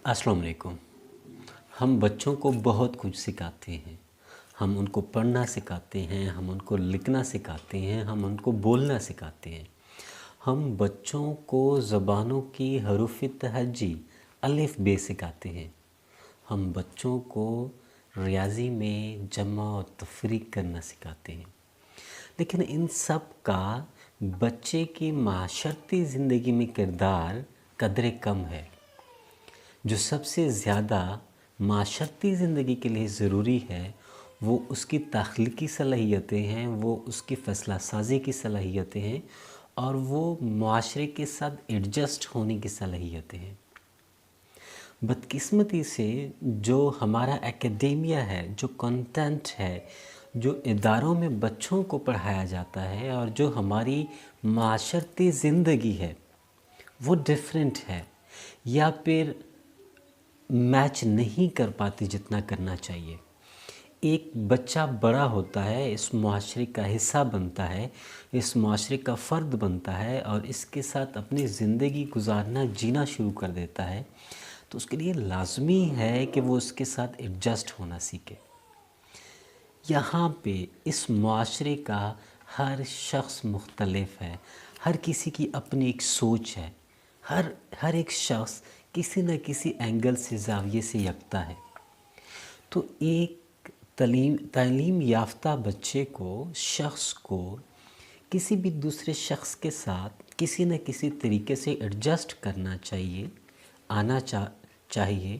अस्सलाम वालेकुम। हम बच्चों को बहुत कुछ सिखाते हैं। हम उनको पढ़ना सिखाते हैं, हम उनको लिखना सिखाते हैं, हम उनको बोलना सिखाते हैं। हम बच्चों को ज़बानों की हरूफ़ तहज्जी अलिफ बे सिखाते हैं। हम बच्चों को रियाज़ी में जमा और तफ़रीक़ करना सिखाते हैं। लेकिन इन सब का बच्चे की माशरती ज़िंदगी में किरदार कदरे कम है। जो सबसे ज़्यादा माशरती ज़िंदगी के लिए ज़रूरी है वो उसकी तख्लीकी सलाहियतें हैं, वो उसकी फ़ैसला साज़ी की सलाहियतें हैं और वो मुआशरे के साथ एडजस्ट होने की सलाहियतें हैं। बदकिस्मती से जो हमारा एकेडेमिया है, जो कंटेंट है, जो इदारों में बच्चों को पढ़ाया जाता है और जो हमारी माशरती ज़िंदगी है वो डिफरेंट है या फिर मैच नहीं कर पाती जितना करना चाहिए। एक बच्चा बड़ा होता है, इस मुआशरे का हिस्सा बनता है, इस मुआशरे का फ़र्द बनता है और इसके साथ अपनी ज़िंदगी गुजारना जीना शुरू कर देता है, तो उसके लिए लाज़मी है कि वो उसके साथ एडजस्ट होना सीखे। यहाँ पे इस मुआशरे का हर शख्स मुख्तलिफ है, हर किसी की अपनी एक सोच है, हर एक शख्स किसी न किसी एंगल से ज़ाविये से यकता है। तो एक तालीम याफ्ता बच्चे को, शख्स को किसी भी दूसरे शख्स के साथ किसी न किसी तरीके से एडजस्ट करना चाहिए, आना चाहिए,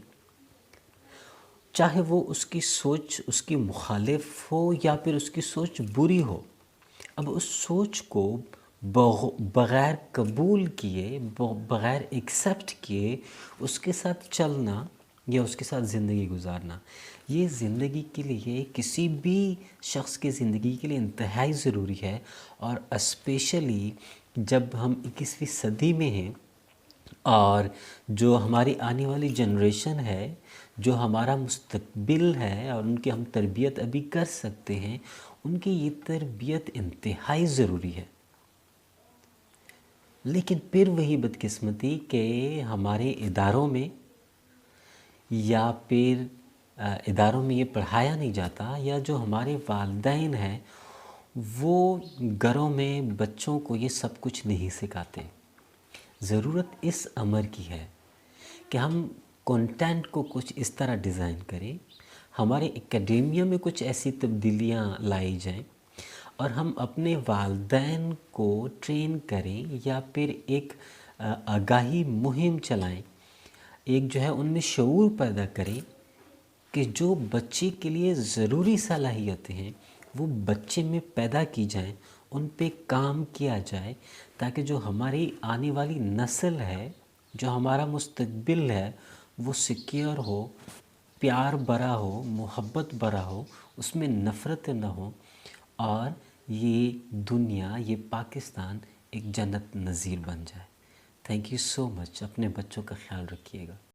चाहे वो उसकी सोच उसकी मुखालिफ हो या फिर उसकी सोच बुरी हो। अब उस सोच को बग़ैर कबूल किए, बग़ैर एक्सेप्ट किए उसके साथ चलना या उसके साथ ज़िंदगी गुजारना, ये ज़िंदगी के लिए, किसी भी शख्स की ज़िंदगी के लिए इंतहाई ज़रूरी है। और स्पेशली जब हम 21वीं सदी में हैं और जो हमारी आने वाली जनरेशन है, जो हमारा मुस्तकबिल है और उनकी हम तरबियत अभी कर सकते हैं, उनकी ये तरबियत इंतहाई ज़रूरी है। लेकिन फिर वही बदकिस्मती कि हमारे इदारों में या फिर इदारों में ये पढ़ाया नहीं जाता, या जो हमारे वालिदैन हैं वो घरों में बच्चों को ये सब कुछ नहीं सिखाते। ज़रूरत इस अमर की है कि हम कंटेंट को कुछ इस तरह डिज़ाइन करें, हमारे एकेडेमिया में कुछ ऐसी तब्दीलियाँ लाई जाएं और हम अपने वालिदैन को ट्रेन करें या फिर एक आगाही मुहिम चलाएं, एक जो है उनमें शऊर पैदा करें कि जो बच्चे के लिए ज़रूरी सलाहियतें हैं वो बच्चे में पैदा की जाएं, उन पे काम किया जाए, ताकि जो हमारी आने वाली नस्ल है, जो हमारा मुस्तकबिल है, वो सिक्योर हो, प्यार भरा हो, मोहब्बत भरा हो, उसमें नफ़रत न हो और ये दुनिया, ये पाकिस्तान एक जन्नत नज़ीर बन जाए। Thank you so much. अपने बच्चों का ख्याल रखिएगा।